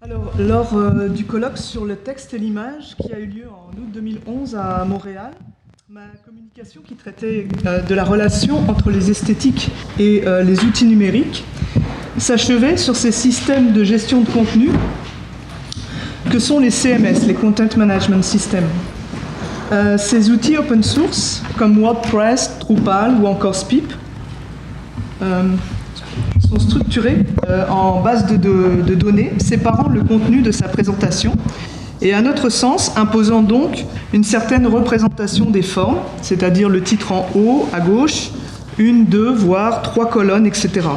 Alors, lors du colloque sur le texte et l'image qui a eu lieu en août 2011 à Montréal, ma communication qui traitait de la relation entre les esthétiques et les outils numériques s'achevait sur ces systèmes de gestion de contenu que sont les CMS, les Content Management Systems. Ces outils open source comme WordPress, Drupal ou encore Spip sont structurés en base de données séparant le contenu de sa présentation et à notre sens imposant donc une certaine représentation des formes, c'est-à-dire le titre en haut à gauche, 1, 2, voire 3 colonnes, etc.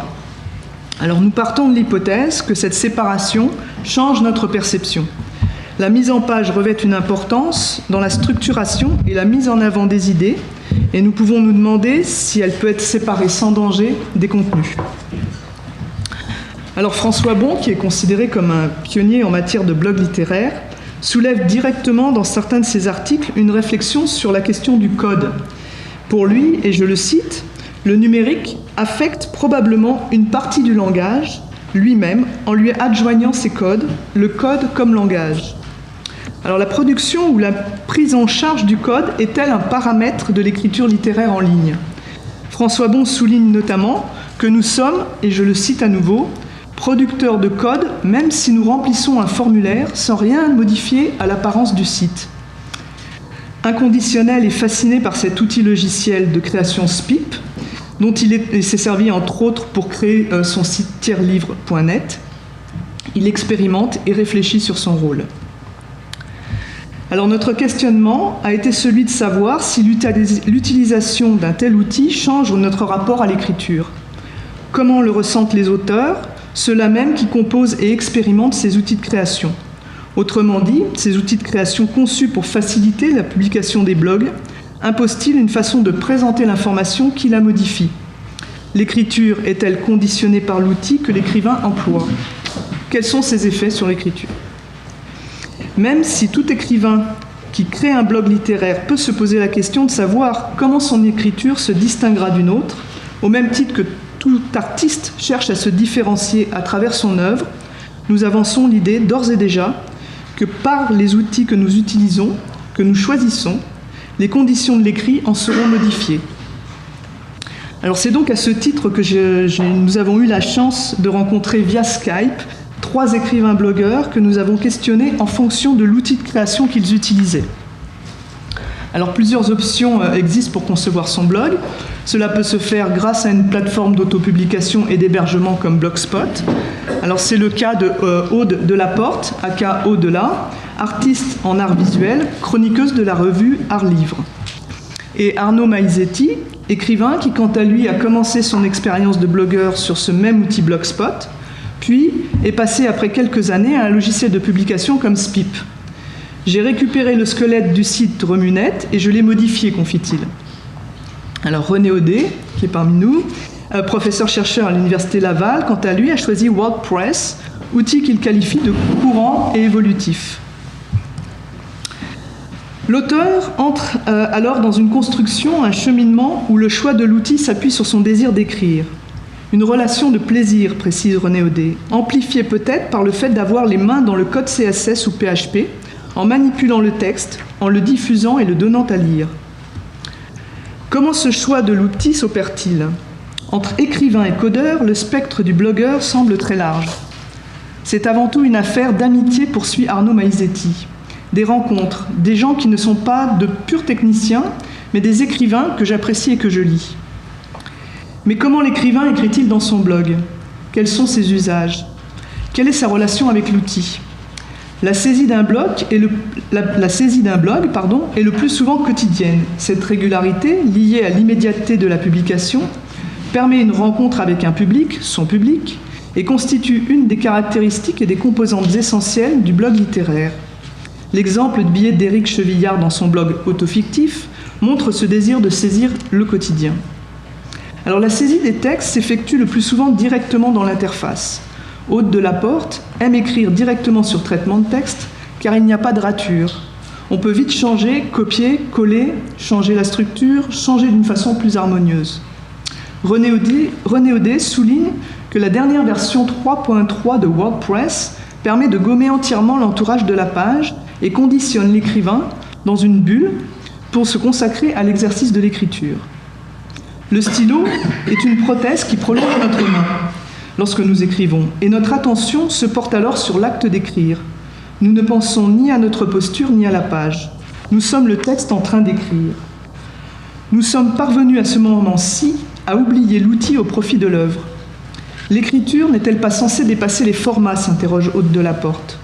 Alors nous partons de l'hypothèse que cette séparation change notre perception. La mise en page revêt une importance dans la structuration et la mise en avant des idées, et nous pouvons nous demander si elle peut être séparée sans danger des contenus. Alors François Bon, qui est considéré comme un pionnier en matière de blog littéraire, soulève directement dans certains de ses articles une réflexion sur la question du code. Pour lui, et je le cite, « Le numérique affecte probablement une partie du langage lui-même en lui adjoignant ses codes, le code comme langage. » Alors la production ou la prise en charge du code est-elle un paramètre de l'écriture littéraire en ligne ? François Bon souligne notamment que nous sommes, et je le cite à nouveau, producteurs de code même si nous remplissons un formulaire sans rien modifier à l'apparence du site. Inconditionnel et fasciné par cet outil logiciel de création Spip, dont il s'est servi entre autres pour créer son site tierslivre.net, il expérimente et réfléchit sur son rôle. Alors notre questionnement a été celui de savoir si l'utilisation d'un tel outil change notre rapport à l'écriture. Comment le ressentent les auteurs, ceux-là même qui composent et expérimentent ces outils de création. Autrement dit, ces outils de création conçus pour faciliter la publication des blogs imposent-ils une façon de présenter l'information qui la modifie ? L'écriture est-elle conditionnée par l'outil que l'écrivain emploie ? Quels sont ses effets sur l'écriture ? Même si tout écrivain qui crée un blog littéraire peut se poser la question de savoir comment son écriture se distinguera d'une autre, au même titre que tout artiste cherche à se différencier à travers son œuvre, nous avançons l'idée d'ores et déjà que par les outils que nous utilisons, que nous choisissons, les conditions de l'écrit en seront modifiées. Alors c'est donc à ce titre que nous avons eu la chance de rencontrer via Skype 3 écrivains blogueurs que nous avons questionnés en fonction de l'outil de création qu'ils utilisaient. Alors plusieurs options existent pour concevoir son blog. Cela peut se faire grâce à une plateforme d'autopublication et d'hébergement comme Blogspot. Alors c'est le cas de Aude Delaporte, aka Au-delà, artiste en art visuel, chroniqueuse de la revue Art Livre. Et Arnaud Maizetti, écrivain qui quant à lui a commencé son expérience de blogueur sur ce même outil Blogspot, puis est passé après quelques années à un logiciel de publication comme Spip. J'ai récupéré le squelette du site Remunet et je l'ai modifié, confie-t-il. Alors René Audet, qui est parmi nous, professeur-chercheur à l'Université Laval, quant à lui, a choisi WordPress, outil qu'il qualifie de courant et évolutif. L'auteur entre alors dans une construction, un cheminement où le choix de l'outil s'appuie sur son désir d'écrire. Une relation de plaisir, précise René Audet, amplifiée peut-être par le fait d'avoir les mains dans le code CSS ou PHP, en manipulant le texte, en le diffusant et le donnant à lire. Comment ce choix de l'outil s'opère-t-il ? Entre écrivain et codeur, le spectre du blogueur semble très large. C'est avant tout une affaire d'amitié, poursuit Arnaud Maizetti. Des rencontres, des gens qui ne sont pas de purs techniciens, mais des écrivains que j'apprécie et que je lis. Mais comment l'écrivain écrit-il dans son blog ? Quels sont ses usages ? Quelle est sa relation avec l'outil ? La saisie d'un blog est le plus souvent quotidienne. Cette régularité, liée à l'immédiateté de la publication, permet une rencontre avec un public, son public, et constitue une des caractéristiques et des composantes essentielles du blog littéraire. L'exemple de billet d'Éric Chevillard dans son blog autofictif montre ce désir de saisir le quotidien. Alors la saisie des textes s'effectue le plus souvent directement dans l'interface. Aude Delaporte aime écrire directement sur traitement de texte car il n'y a pas de rature. On peut vite changer, copier, coller, changer la structure, changer d'une façon plus harmonieuse. René Audet souligne que la dernière version 3.3 de WordPress permet de gommer entièrement l'entourage de la page et conditionne l'écrivain dans une bulle pour se consacrer à l'exercice de l'écriture. Le stylo est une prothèse qui prolonge notre main lorsque nous écrivons, et notre attention se porte alors sur l'acte d'écrire. Nous ne pensons ni à notre posture ni à la page. Nous sommes le texte en train d'écrire. Nous sommes parvenus à ce moment-ci à oublier l'outil au profit de l'œuvre. L'écriture n'est-elle pas censée dépasser les formats, s'interroge Aude de la Porte.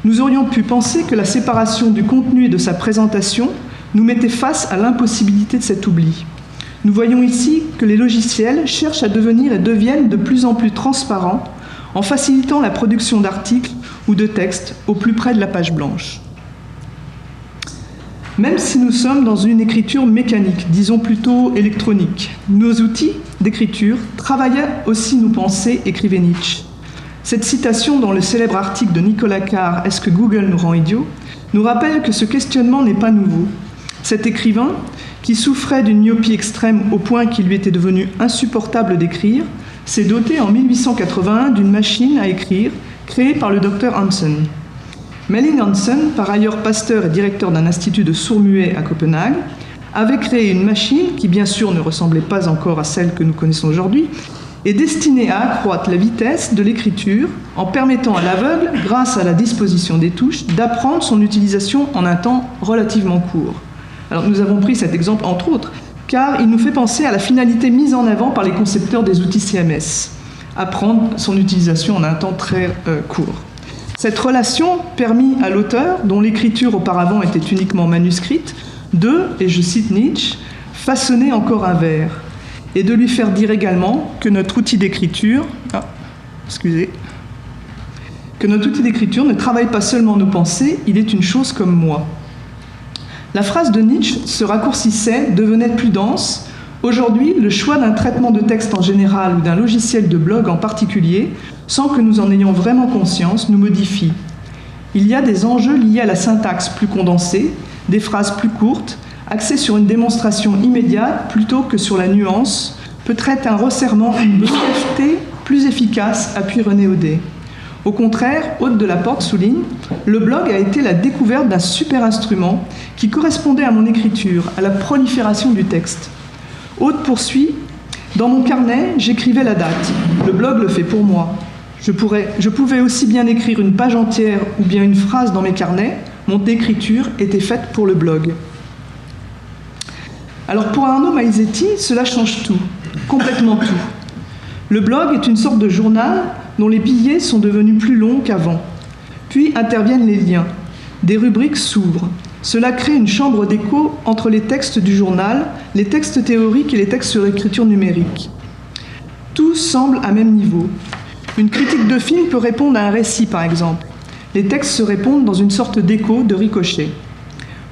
Nous aurions pu penser que la séparation du contenu et de sa présentation nous mettait face à l'impossibilité de cet oubli. Nous voyons ici que les logiciels cherchent à devenir et deviennent de plus en plus transparents en facilitant la production d'articles ou de textes au plus près de la page blanche. Même si nous sommes dans une écriture mécanique, disons plutôt électronique, nos outils d'écriture travaillaient aussi nos pensées, écrivait Nietzsche. Cette citation dans le célèbre article de Nicolas Carr « Est-ce que Google nous rend idiots ?» nous rappelle que ce questionnement n'est pas nouveau. Cet écrivain, qui souffrait d'une myopie extrême au point qu'il lui était devenu insupportable d'écrire, s'est doté en 1881 d'une machine à écrire créée par le docteur Hansen. Melling Hansen, par ailleurs pasteur et directeur d'un institut de sourds-muets à Copenhague, avait créé une machine qui, bien sûr, ne ressemblait pas encore à celle que nous connaissons aujourd'hui, et destinée à accroître la vitesse de l'écriture en permettant à l'aveugle, grâce à la disposition des touches, d'apprendre son utilisation en un temps relativement court. Alors nous avons pris cet exemple entre autres, car il nous fait penser à la finalité mise en avant par les concepteurs des outils CMS, apprendre son utilisation en un temps très court. Cette relation permit à l'auteur, dont l'écriture auparavant était uniquement manuscrite, de, et je cite Nietzsche, façonner encore un vers, et de lui faire dire également que notre outil d'écriture, ne travaille pas seulement nos pensées, il est une chose comme moi. La phrase de Nietzsche se raccourcissait, devenait plus dense. Aujourd'hui, le choix d'un traitement de texte en général ou d'un logiciel de blog en particulier, sans que nous en ayons vraiment conscience, nous modifie. Il y a des enjeux liés à la syntaxe plus condensée, des phrases plus courtes, axées sur une démonstration immédiate plutôt que sur la nuance, peut-être un resserrement, une brièveté plus efficace, appuie René Audet. Au contraire, Aude de la Porte souligne « Le blog a été la découverte d'un super instrument qui correspondait à mon écriture, à la prolifération du texte. » Aude poursuit « Dans mon carnet, j'écrivais la date. Le blog le fait pour moi. Je pouvais aussi bien écrire une page entière ou bien une phrase dans mes carnets. Mon écriture était faite pour le blog. » Alors pour Arnaud Maizetti, cela change tout, complètement tout. Le blog est une sorte de journal dont les billets sont devenus plus longs qu'avant. Puis interviennent les liens. Des rubriques s'ouvrent. Cela crée une chambre d'écho entre les textes du journal, les textes théoriques et les textes sur l'écriture numérique. Tout semble à même niveau. Une critique de film peut répondre à un récit, par exemple. Les textes se répondent dans une sorte d'écho, de ricochet.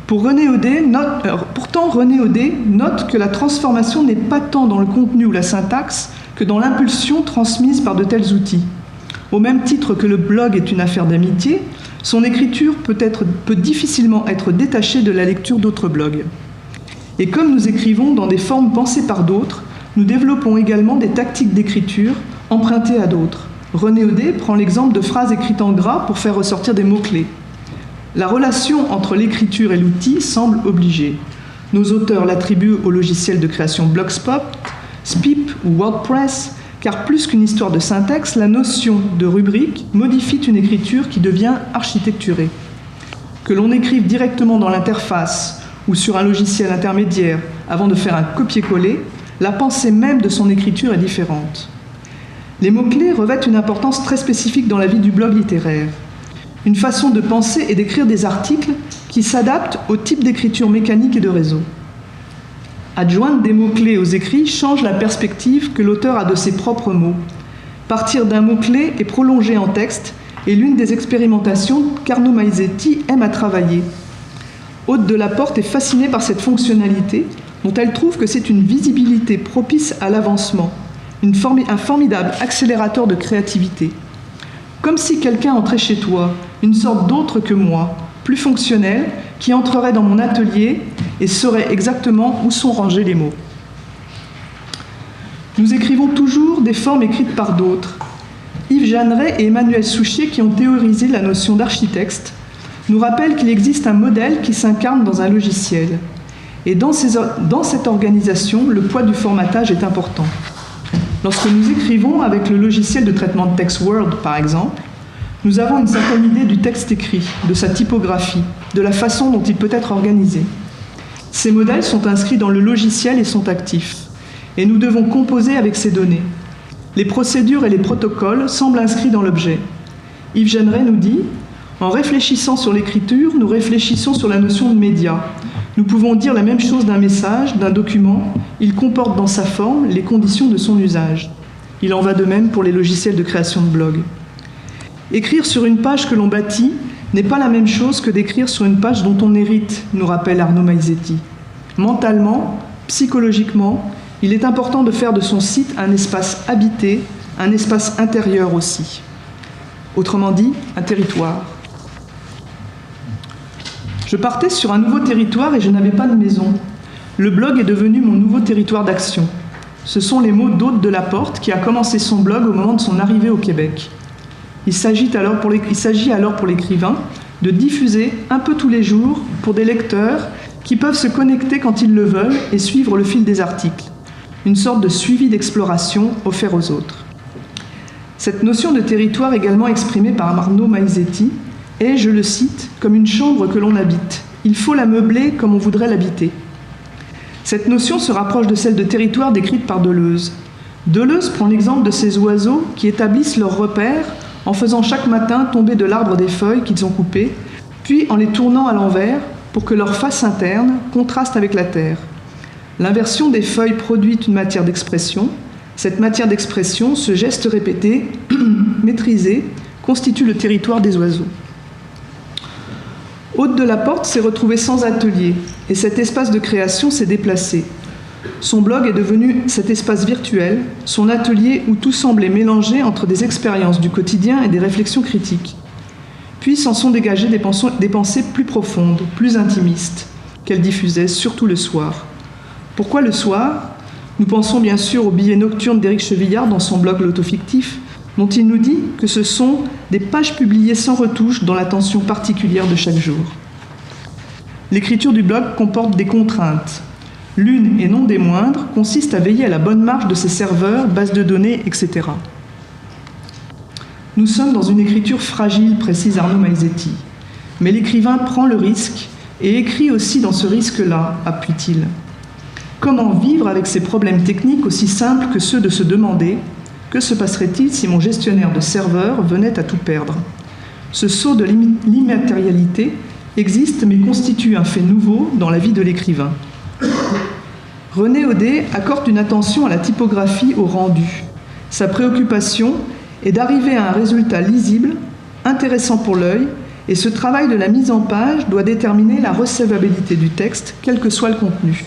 Pourtant, René Audet note que la transformation n'est pas tant dans le contenu ou la syntaxe que dans l'impulsion transmise par de tels outils. Au même titre que le blog est une affaire d'amitié, son écriture peut difficilement être détachée de la lecture d'autres blogs. Et comme nous écrivons dans des formes pensées par d'autres, nous développons également des tactiques d'écriture empruntées à d'autres. René Audet prend l'exemple de phrases écrites en gras pour faire ressortir des mots-clés. La relation entre l'écriture et l'outil semble obligée. Nos auteurs l'attribuent au logiciel de création Blogspot, Spip ou WordPress, car plus qu'une histoire de syntaxe, la notion de rubrique modifie une écriture qui devient architecturée. Que l'on écrive directement dans l'interface ou sur un logiciel intermédiaire avant de faire un copier-coller, la pensée même de son écriture est différente. Les mots-clés revêtent une importance très spécifique dans la vie du blog littéraire. Une façon de penser et d'écrire des articles qui s'adaptent au type d'écriture mécanique et de réseau. Adjoindre des mots-clés aux écrits change la perspective que l'auteur a de ses propres mots. Partir d'un mot-clé et prolonger en texte est l'une des expérimentations qu'Arnaud Maizetti aime à travailler. Aude de la Porte est fascinée par cette fonctionnalité dont elle trouve que c'est une visibilité propice à l'avancement, un formidable accélérateur de créativité. Comme si quelqu'un entrait chez toi, une sorte d'autre que moi, plus fonctionnel, qui entrerait dans mon atelier et saurait exactement où sont rangés les mots. Nous écrivons toujours des formes écrites par d'autres. Yves Yves Jeanneret et Emmanuel Souchier, qui ont théorisé la notion d'architecte, nous rappellent qu'il existe un modèle qui s'incarne dans un logiciel. Et dans cette organisation, le poids du formatage est important. Lorsque nous écrivons avec le logiciel de traitement de texte Word, par exemple, nous avons une certaine idée du texte écrit, de sa typographie, de la façon dont il peut être organisé. Ces modèles sont inscrits dans le logiciel et sont actifs. Et nous devons composer avec ces données. Les procédures et les protocoles semblent inscrits dans l'objet. Yves Jeanneret nous dit « En réfléchissant sur l'écriture, nous réfléchissons sur la notion de média. Nous pouvons dire la même chose d'un message, d'un document. Il comporte dans sa forme les conditions de son usage. Il en va de même pour les logiciels de création de blog. Écrire sur une page que l'on bâtit n'est pas la même chose que d'écrire sur une page dont on hérite, nous rappelle Arnaud Maizetti. Mentalement, psychologiquement, il est important de faire de son site un espace habité, un espace intérieur aussi. Autrement dit, un territoire. Je partais sur un nouveau territoire et je n'avais pas de maison. Le blog est devenu mon nouveau territoire d'action. Ce sont les mots d'Aude Delaporte qui a commencé son blog au moment de son arrivée au Québec. Il s'agit alors pour l'écrivain de diffuser un peu tous les jours pour des lecteurs qui peuvent se connecter quand ils le veulent et suivre le fil des articles. Une sorte de suivi d'exploration offert aux autres. Cette notion de territoire également exprimée par Arnaud Maizetti est, je le cite, comme une chambre que l'on habite. Il faut la meubler comme on voudrait l'habiter. Cette notion se rapproche de celle de territoire décrite par Deleuze. Deleuze prend l'exemple de ces oiseaux qui établissent leurs repères en faisant chaque matin tomber de l'arbre des feuilles qu'ils ont coupées, puis en les tournant à l'envers pour que leur face interne contraste avec la terre. L'inversion des feuilles produit une matière d'expression. Cette matière d'expression, ce geste répété, maîtrisé, constitue le territoire des oiseaux. Aude Delaporte s'est retrouvée sans atelier et cet espace de création s'est déplacé. Son blog est devenu cet espace virtuel, son atelier où tout semblait mélangé entre des expériences du quotidien et des réflexions critiques. Puis s'en sont dégagées des pensées plus profondes, plus intimistes, qu'elle diffusait surtout le soir. Pourquoi le soir ? Nous pensons bien sûr au billet nocturne d'Éric Chevillard dans son blog L'Autofictif, dont il nous dit que ce sont des pages publiées sans retouche dans l'attention particulière de chaque jour. L'écriture du blog comporte des contraintes. L'une, et non des moindres, consiste à veiller à la bonne marche de ses serveurs, bases de données, etc. Nous sommes dans une écriture fragile, précise Arnaud Maizetti. Mais l'écrivain prend le risque et écrit aussi dans ce risque-là, appuie-t-il. Comment vivre avec ces problèmes techniques aussi simples que ceux de se demander « Que se passerait-il si mon gestionnaire de serveur venait à tout perdre ?» Ce saut de l'immatérialité existe mais constitue un fait nouveau dans la vie de l'écrivain. René Audet accorde une attention à la typographie au rendu. Sa préoccupation est d'arriver à un résultat lisible, intéressant pour l'œil, et ce travail de la mise en page doit déterminer la recevabilité du texte, quel que soit le contenu.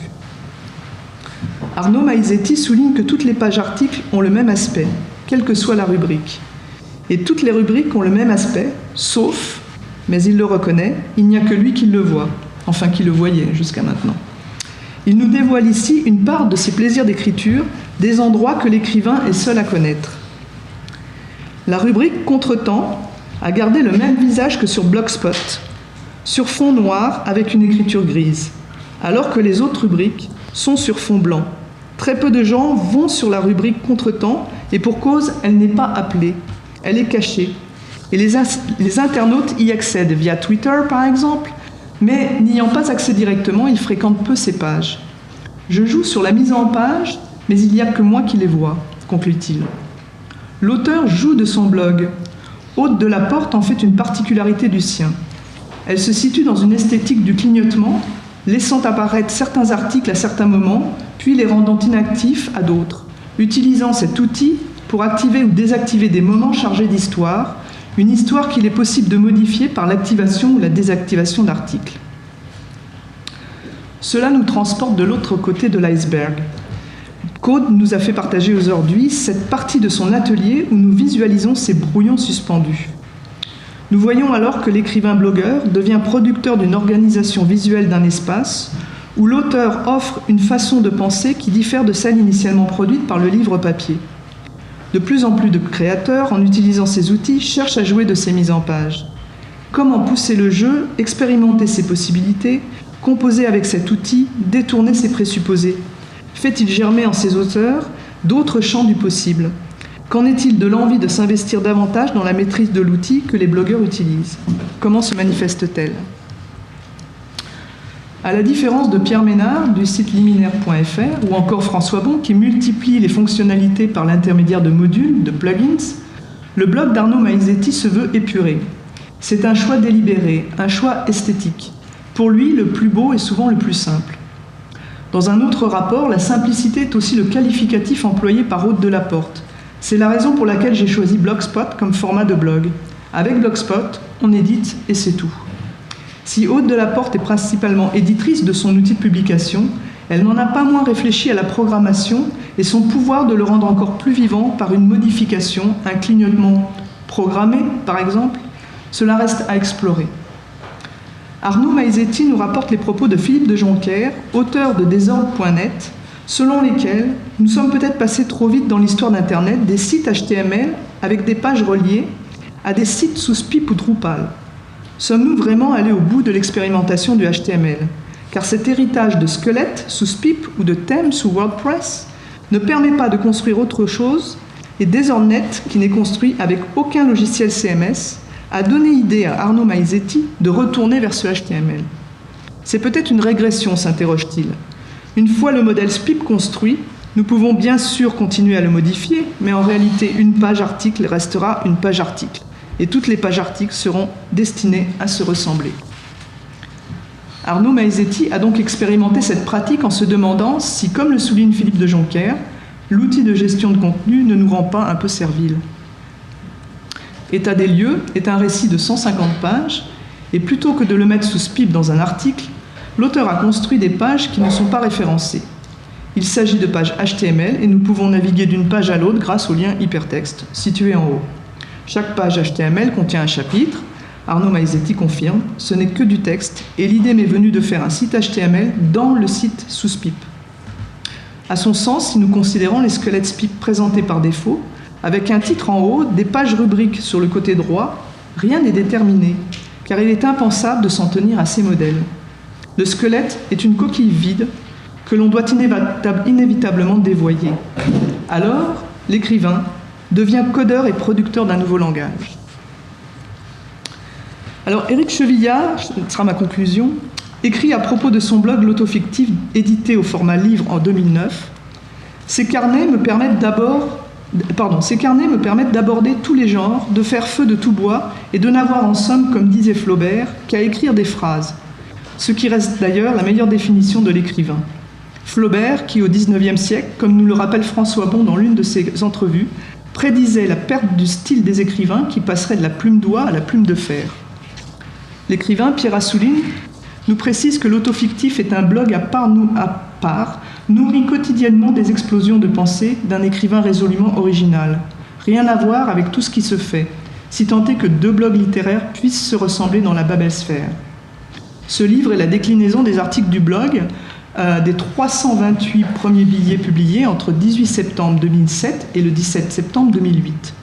Arnaud Maizetti souligne que toutes les pages articles ont le même aspect, quelle que soit la rubrique. Et toutes les rubriques ont le même aspect, sauf, mais il le reconnaît, il n'y a que lui qui le voit, enfin qui le voyait jusqu'à maintenant. Il nous dévoile ici une part de ses plaisirs d'écriture, des endroits que l'écrivain est seul à connaître. La rubrique Contretemps a gardé le même visage que sur Blogspot, sur fond noir avec une écriture grise, alors que les autres rubriques sont sur fond blanc. Très peu de gens vont sur la rubrique Contretemps et pour cause, elle n'est pas appelée, elle est cachée. Et les internautes y accèdent via Twitter par exemple, mais n'ayant pas accès directement, ils fréquentent peu ces pages. Je joue sur la mise en page, mais il n'y a que moi qui les vois, conclut-il. L'auteur joue de son blog. Aude Delaporte en fait une particularité du sien. Elle se situe dans une esthétique du clignotement, laissant apparaître certains articles à certains moments, puis les rendant inactifs à d'autres, utilisant cet outil pour activer ou désactiver des moments chargés d'histoire, une histoire qu'il est possible de modifier par l'activation ou la désactivation d'articles. Cela nous transporte de l'autre côté de l'iceberg. Aude nous a fait partager aujourd'hui cette partie de son atelier où nous visualisons ces brouillons suspendus. Nous voyons alors que l'écrivain-blogueur devient producteur d'une organisation visuelle d'un espace où l'auteur offre une façon de penser qui diffère de celle initialement produite par le livre papier. De plus en plus de créateurs, en utilisant ces outils, cherchent à jouer de ces mises en page. Comment pousser le jeu, expérimenter ses possibilités, composer avec cet outil, détourner ses présupposés? Fait-il germer en ses auteurs d'autres champs du possible? Qu'en est-il de l'envie de s'investir davantage dans la maîtrise de l'outil que les blogueurs utilisent? Comment se manifeste-t-elle? À la différence de Pierre Ménard du site liminaire.fr ou encore François Bon qui multiplie les fonctionnalités par l'intermédiaire de modules, de plugins, le blog d'Arnaud Maizetti se veut épuré. C'est un choix délibéré, un choix esthétique. Pour lui, le plus beau est souvent le plus simple. Dans un autre rapport, la simplicité est aussi le qualificatif employé par Aude Delaporte. C'est la raison pour laquelle j'ai choisi Blogspot comme format de blog. Avec Blogspot, on édite et c'est tout. Si Aude Delaporte est principalement éditrice de son outil de publication, elle n'en a pas moins réfléchi à la programmation et son pouvoir de le rendre encore plus vivant par une modification, un clignotement programmé, par exemple. Cela reste à explorer. Arnaud Maizetti nous rapporte les propos de Philippe de Jonquière, auteur de Désordre.net, selon lesquels nous sommes peut-être passés trop vite dans l'histoire d'Internet des sites HTML avec des pages reliées à des sites sous SPIP ou Drupal. Sommes-nous vraiment allés au bout de l'expérimentation du HTML? Car cet héritage de squelettes sous SPIP ou de thèmes sous WordPress ne permet pas de construire autre chose et Désordre.net, qui n'est construit avec aucun logiciel CMS, a donné idée à Arnaud Maizetti de retourner vers ce HTML. C'est peut-être une régression, s'interroge-t-il. Une fois le modèle SPIP construit, nous pouvons bien sûr continuer à le modifier, mais en réalité, une page article restera une page article. Et toutes les pages articles seront destinées à se ressembler. Arnaud Maizetti a donc expérimenté cette pratique en se demandant si, comme le souligne Philippe de Jonquière, l'outil de gestion de contenu ne nous rend pas un peu servile. État des lieux est un récit de 150 pages, et plutôt que de le mettre sous SPIP dans un article, l'auteur a construit des pages qui ne sont pas référencées. Il s'agit de pages HTML et nous pouvons naviguer d'une page à l'autre grâce au lien hypertexte situé en haut. Chaque page HTML contient un chapitre. Arnaud Maizetti confirme, ce n'est que du texte et l'idée m'est venue de faire un site HTML dans le site sous SPIP. À son sens, si nous considérons les squelettes SPIP présentés par défaut, avec un titre en haut, des pages rubriques sur le côté droit, rien n'est déterminé, car il est impensable de s'en tenir à ces modèles. Le squelette est une coquille vide que l'on doit inévitablement dévoyer. Alors, l'écrivain devient codeur et producteur d'un nouveau langage. Alors, Éric Chevillard, ce sera ma conclusion, écrit à propos de son blog L'Autofictif, édité au format livre en 2009, ces carnets me permettent d'aborder tous les genres, de faire feu de tout bois et de n'avoir en somme, comme disait Flaubert, qu'à écrire des phrases. Ce qui reste d'ailleurs la meilleure définition de l'écrivain. Flaubert, qui au XIXe siècle, comme nous le rappelle François Bon dans l'une de ses entrevues, prédisait la perte du style des écrivains qui passerait de la plume d'oie à la plume de fer. L'écrivain Pierre Assouline nous précise que l'autofictif est un blog à part, nourri quotidiennement des explosions de pensée d'un écrivain résolument original. Rien à voir avec tout ce qui se fait, si tant est que deux blogs littéraires puissent se ressembler dans la babelsphère. Ce livre est la déclinaison des articles du blog, des 328 premiers billets publiés entre 18 septembre 2007 et le 17 septembre 2008.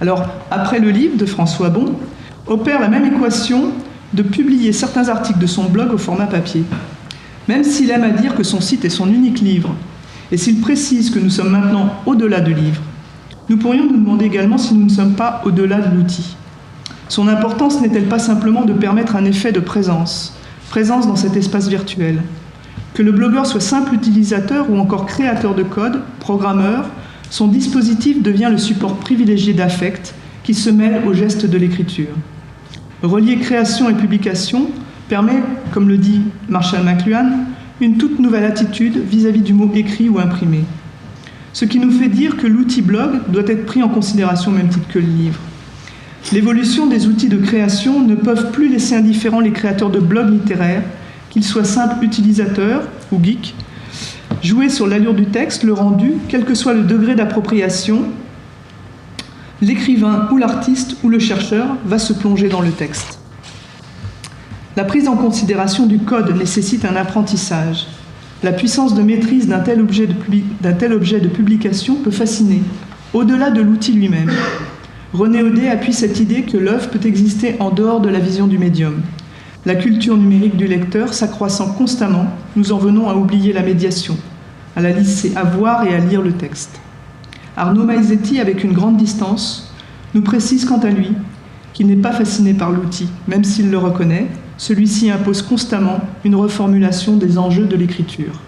Alors, après le livre de François Bon, opère la même équation de publier certains articles de son blog au format papier. Même s'il aime à dire que son site est son unique livre, et s'il précise que nous sommes maintenant au-delà du livre, nous pourrions nous demander également si nous ne sommes pas au-delà de l'outil. Son importance n'est-elle pas simplement de permettre un effet de présence dans cet espace virtuel? Que le blogueur soit simple utilisateur ou encore créateur de code, programmeur, son dispositif devient le support privilégié d'affect qui se mêle au geste de l'écriture. Relier création et publication permet, comme le dit Marshall McLuhan, une toute nouvelle attitude vis-à-vis du mot écrit ou imprimé. Ce qui nous fait dire que l'outil blog doit être pris en considération au même titre que le livre. L'évolution des outils de création ne peuvent plus laisser indifférents les créateurs de blogs littéraires, qu'ils soient simples utilisateurs ou geeks, jouer sur l'allure du texte, le rendu, quel que soit le degré d'appropriation, l'écrivain ou l'artiste ou le chercheur va se plonger dans le texte. La prise en considération du code nécessite un apprentissage. La puissance de maîtrise d'un tel objet de publication peut fasciner. Au-delà de l'outil lui-même, René Audet appuie cette idée que l'œuvre peut exister en dehors de la vision du médium. La culture numérique du lecteur s'accroissant constamment, nous en venons à oublier la médiation, à la laisser à voir et à lire le texte. Arnaud Maizetti, avec une grande distance, nous précise quant à lui qu'il n'est pas fasciné par l'outil, même s'il le reconnaît, celui-ci impose constamment une reformulation des enjeux de l'écriture.